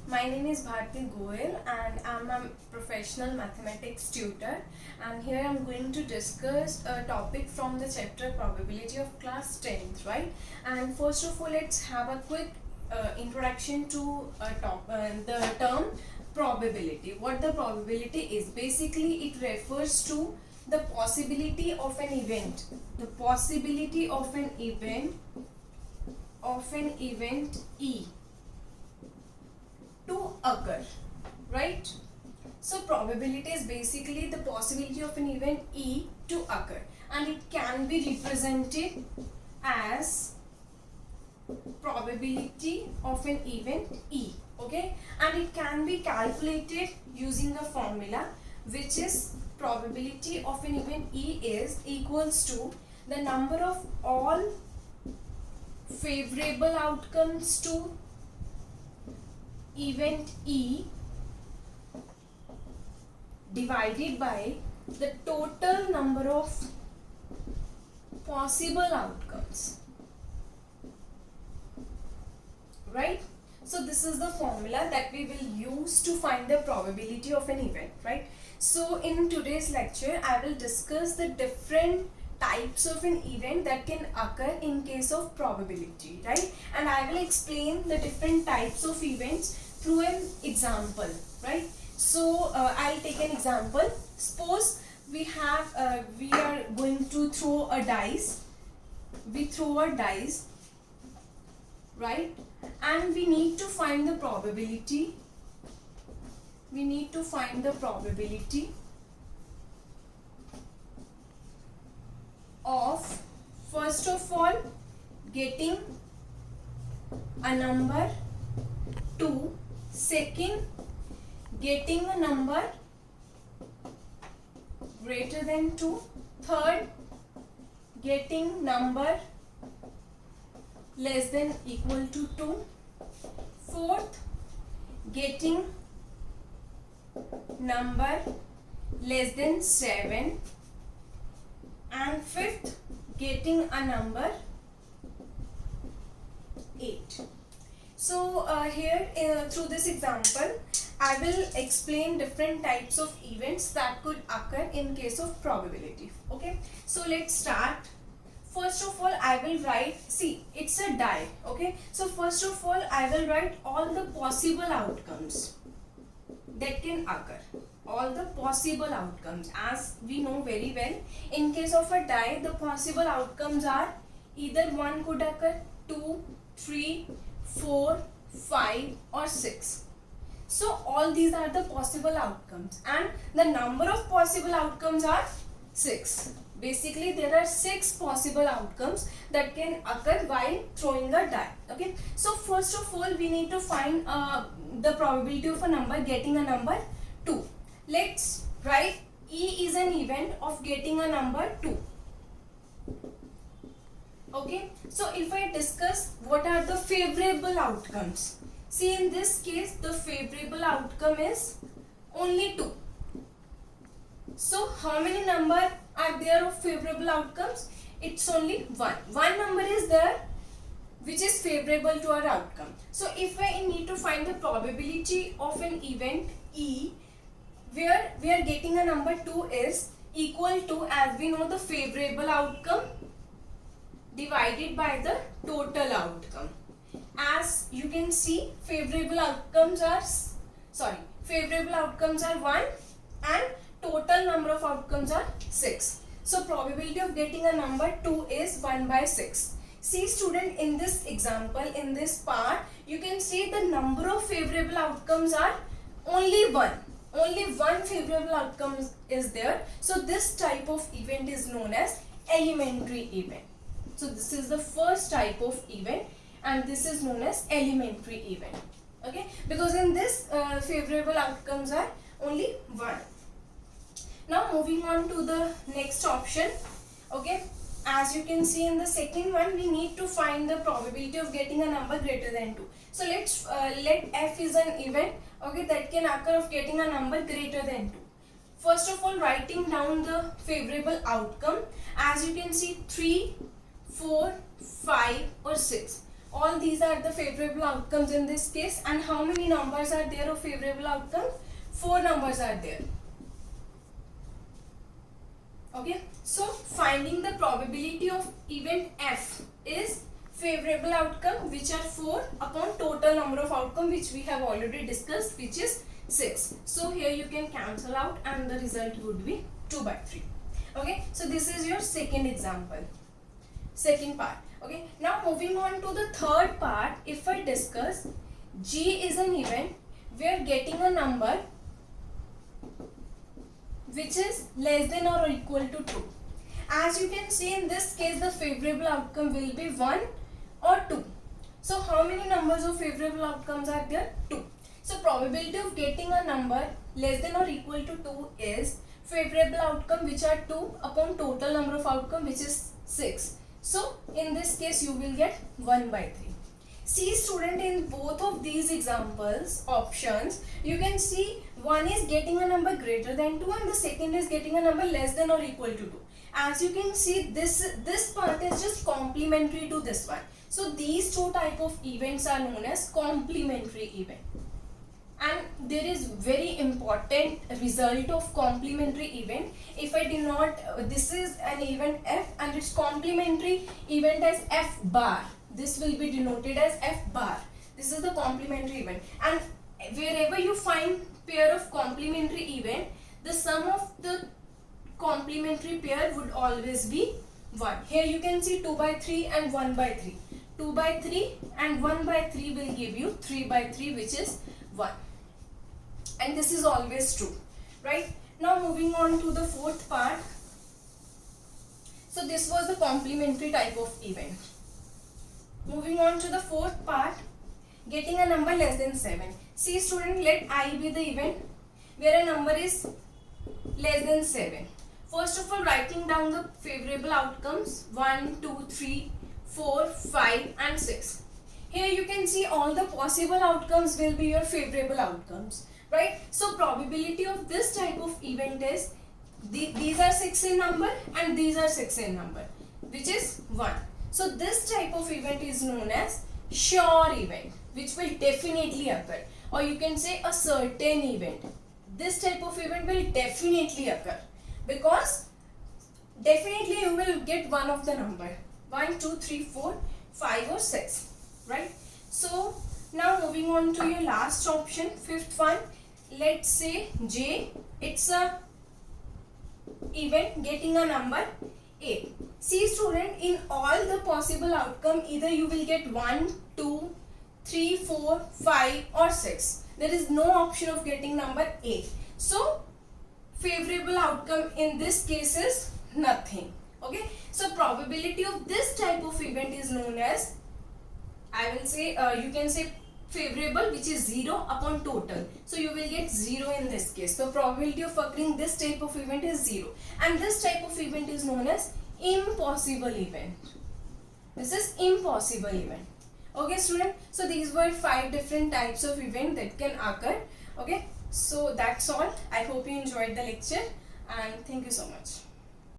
My name is Bharti Goel and I'm a professional mathematics tutor, and here I'm going to discuss a topic from the chapter probability of class 10th, right? And first of all, let's have a quick introduction to the term probability. What the probability is, basically it refers to the possibility of an event, the possibility of an event E to occur, right? So probability is basically the possibility of an event E to occur, and it can be represented as probability of an event E, okay? And it can be calculated using a formula, which is probability of an event E is equals to the number of all favorable outcomes to event E divided by the total number of possible outcomes, right? So this is the formula that we will use to find the probability of an event, right? So in today's lecture I will discuss the different types of an event that can occur in case of probability, right? And I will explain the different types of events through an example, right? So I'll take an example. Suppose we are going to throw a dice. We throw a dice, right? And we need to find the probability. We need to find the probability of, first of all, getting a number 2, second, getting a number greater than 2, third, getting number less than equal to 2, fourth, getting number less than 7, and fifth, getting a number 8. So here through this example I will explain different types of events that could occur in case of probability. Okay, so let's start. First of all, I will write, see, it's a die. Okay, so first of all I will write all the possible outcomes that can occur, all the possible outcomes. As we know very well, in case of a die, the possible outcomes are either 1 could occur, 2, 3, 4, 5 or 6. So all these are the possible outcomes, and the number of possible outcomes are 6. Basically there are 6 possible outcomes that can occur while throwing a die. Okay, so first of all we need to find the probability of a number getting a number 2. Let's write E is an event of getting a number 2. Okay, so if I discuss what are the favorable outcomes, see, in this case the favorable outcome is only 2. So how many number are there of favorable outcomes? It's only 1. One number is there which is favorable to our outcome. So if I need to find the probability of an event E where we are getting a number 2 is equal to, as we know, the favorable outcome divided by the total outcome. As you can see, favorable outcomes are 1 and total number of outcomes are 6. So probability of getting a number 2 is 1 by 6. See student, in this example, in this part, you can see the number of favorable outcomes are only 1. Only one favorable outcome is there. So this type of event is known as elementary event. So this is the first type of event, and this is known as elementary event. Okay, because in this favorable outcomes are only 1. Now moving on to the next option. Okay, as you can see in the second one, we need to find the probability of getting a number greater than 2. So let's let F is an event, okay, that can occur of getting a number greater than 2. First of all, writing down the favorable outcome, as you can see 3, 4, 5 or 6. All these are the favorable outcomes in this case. And how many numbers are there of favorable outcome? 4 numbers are there. Okay, so finding the probability of event F is favorable outcome, which are 4 upon total number of outcome, which we have already discussed, which is 6. So here you can cancel out and the result would be 2 by 3. Okay, so this is your second example, second part. Okay, now moving on to the third part, if I discuss G is an event where getting a number which is less than or equal to 2. As you can see, in this case the favorable outcome will be 1 or 2. So how many numbers of favorable outcomes are there? 2. So probability of getting a number less than or equal to 2 is favorable outcome, which are 2 upon total number of outcome, which is 6. So in this case you will get 1 by 3. See student, in both of these examples options, you can see one is getting a number greater than 2 and the second is getting a number less than or equal to 2. As you can see, this part is just complementary to this one. So these two type of events are known as complementary event. And there is very important result of complementary event. If I did not, this is an event F and its complementary event as F bar. This will be denoted as F bar. This is the complementary event. And wherever you find pair of complementary event, the sum of the complementary pair would always be 1. Here you can see 2 by 3 and 1 by 3. 2 by 3 and 1 by 3 will give you 3 by 3, which is 1. And this is always true, right? Now moving on to the fourth part. So this was the complementary type of event. Moving on to the fourth part, getting a number less than 7. See student, let I be the event where a number is less than 7. First of all, writing down the favorable outcomes 1, 2, 3, 4, 5 and 6. Here you can see all the possible outcomes will be your favorable outcomes, right? So probability of this type of event is these are 6 in number and these are 6 in number, which is 1. So this type of event is known as sure event, which will definitely occur, or you can say a certain event. This type of event will definitely occur because definitely you will get one of the number 1, 2, 3, 4, 5 or 6, right? So now moving on to your last option, fifth one. Let's say J, it's a event getting a number 8. See student, in all the possible outcome, either you will get 1, 2, 3, 4, 5 or 6. There is no option of getting number 8. So favorable outcome in this case is nothing. Okay, so probability of this type of event is known as, I will say, you can say favorable, which is 0 upon total. So you will get 0 in this case. So probability of occurring this type of event is 0. And this type of event is known as impossible event. This is impossible event. Okay student, so these were 5 different types of event that can occur. Okay, so that's all. I hope you enjoyed the lecture and thank you so much.